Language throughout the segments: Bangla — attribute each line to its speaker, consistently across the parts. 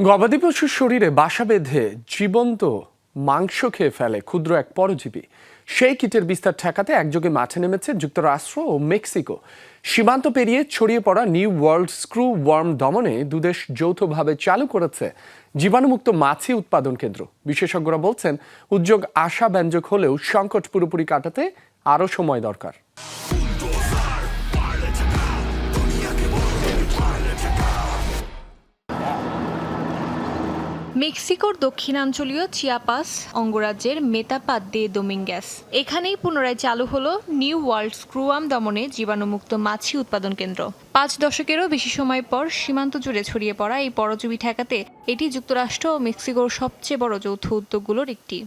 Speaker 1: গবাদি পশুর শরীরে বাসা বেঁধে জীবন্ত মাংস খেয়ে ফেলে ক্ষুদ্র এক পরজীবী। সেই কীটের বিস্তার ঠেকাতে একযোগে মাঠে নেমেছে যুক্তরাষ্ট্র ও মেক্সিকো। সীমান্ত পেরিয়ে ছড়িয়ে পড়া নিউ ওয়ার্ল্ড স্ক্রু ওয়ার্ম দমনে দুদেশ যৌথভাবে চালু করেছে জীবাণুমুক্ত মাছি উৎপাদন কেন্দ্র। বিশেষজ্ঞরা বলছেন, উদ্যোগ আশাব্যঞ্জক হলেও সংকট পুরোপুরি কাটাতে আরও সময় দরকার।
Speaker 2: মেক্সিকোর দক্ষিণাঞ্চলীয় চিয়াপাস অঙ্গরাজ্যের মেতাপাত দে দোমিঙ্গেস এখানেই পুনরায় চালু হলো নিউ ওয়ার্ল্ড স্ক্রুওয়ার্ম দমনে জীবাণুমুক্ত মাছি উৎপাদন কেন্দ্র। 5 দশকেরও বেশি সময় পর সীমান্ত জুড়ে ছড়িয়ে পড়া এই পরজীবী ঠেকাতে এটি যুক্তরাষ্ট্র ও মেক্সিকোর সবচেয়ে বড় যৌথ উদ্যোগগুলোর একটি।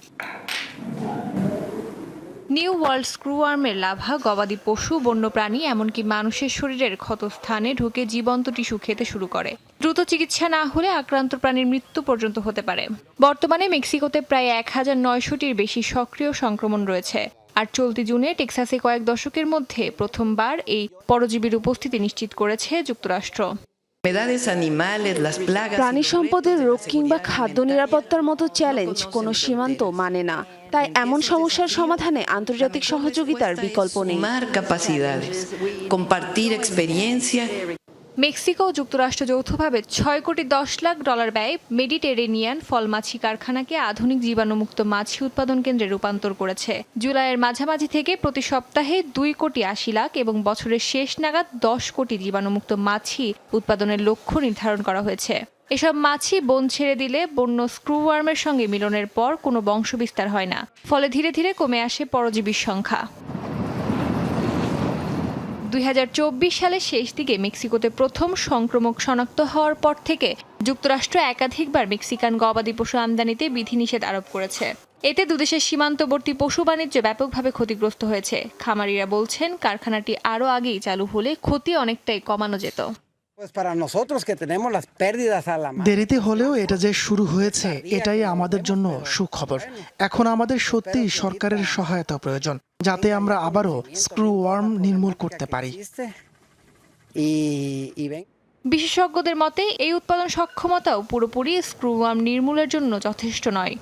Speaker 2: নিউ ওয়ার্ল্ড স্ক্রুওয়ার্মের লাভা গবাদি পশু, বন্যপ্রাণী এমনকি মানুষের শরীরের ক্ষতস্থানে ঢুকে জীবন্ত টিস্যু খেতে শুরু করে। দ্রুত চিকিৎসা না হলে আক্রান্ত প্রাণীর মৃত্যু পর্যন্ত হতে পারে। বর্তমানে মেক্সিকোতে প্রায় 1900টির বেশি সক্রিয় সংক্রমণ রয়েছে। আর চলতি জুনে টেক্সাসে কয়েক দশকের মধ্যে প্রথমবার এই পরজীবীর উপস্থিতি নিশ্চিত করেছে যুক্তরাষ্ট্র।
Speaker 3: প্রাণী সম্পদের রোগ কিংবা খাদ্য নিরাপত্তার মতো চ্যালেঞ্জ কোনো সীমান্ত মানে না। তাই এমন সমস্যার সমাধানে আন্তর্জাতিক সহযোগিতার বিকল্প নেই।
Speaker 2: মেক্সিকো ও যুক্তরাষ্ট্র যৌথভাবে $6 কোটি 10 লাখ ব্যয়ে মেডিটেরেনিয়ান ফল মাছি কারখানাকে আধুনিক জীবাণুমুক্ত মাছি উৎপাদন কেন্দ্রে রূপান্তর করেছে। জুলাইয়ের মাঝামাঝি থেকে প্রতি সপ্তাহে 2 কোটি 80 লাখ এবং বছরের শেষ নাগাদ 10 কোটি জীবাণুমুক্ত মাছি উৎপাদনের লক্ষ্য নির্ধারণ করা হয়েছে। এসব মাছি বন ছেড়ে দিলে বন্য স্ক্রুওয়ার্মের সঙ্গে মিলনের পর কোনো বংশবিস্তার হয় না, ফলে ধীরে ধীরে কমে আসে পরজীবীর সংখ্যা। 2024 সালের শেষ দিকে মেক্সিকোতে প্রথম সংক্রমক শনাক্ত হওয়ার পর থেকে যুক্তরাষ্ট্র একাধিকবার মেক্সিকান গবাদি পশু আমদানিতে বিধিনিষেধ আরোপ করেছে। এতে দুদেশের সীমান্তবর্তী পশু বাণিজ্য ব্যাপকভাবে ক্ষতিগ্রস্ত হয়েছে। খামারিরা বলছেন, কারখানাটি আরও আগেই চালু হলে ক্ষতি অনেকটাই কমানো যেত।
Speaker 4: দেরিতে হলেও এটা যে শুরু হয়েছে এটাই আমাদের জন্য সুখবর। এখন আমাদের সত্যিই সরকারের সহায়তা প্রয়োজন, যাতে আমরা আবারও স্ক্রুওয়ার্ম নির্মূল করতে পারি।
Speaker 2: বিশেষজ্ঞদের মতে এই উৎপাদন সক্ষমতাও পুরোপুরি স্ক্রুওয়ার্ম নির্মূলের জন্য যথেষ্ট নয়।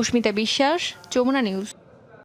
Speaker 2: অস্মিতা বিশ্বাস, যমুনা নিউজ।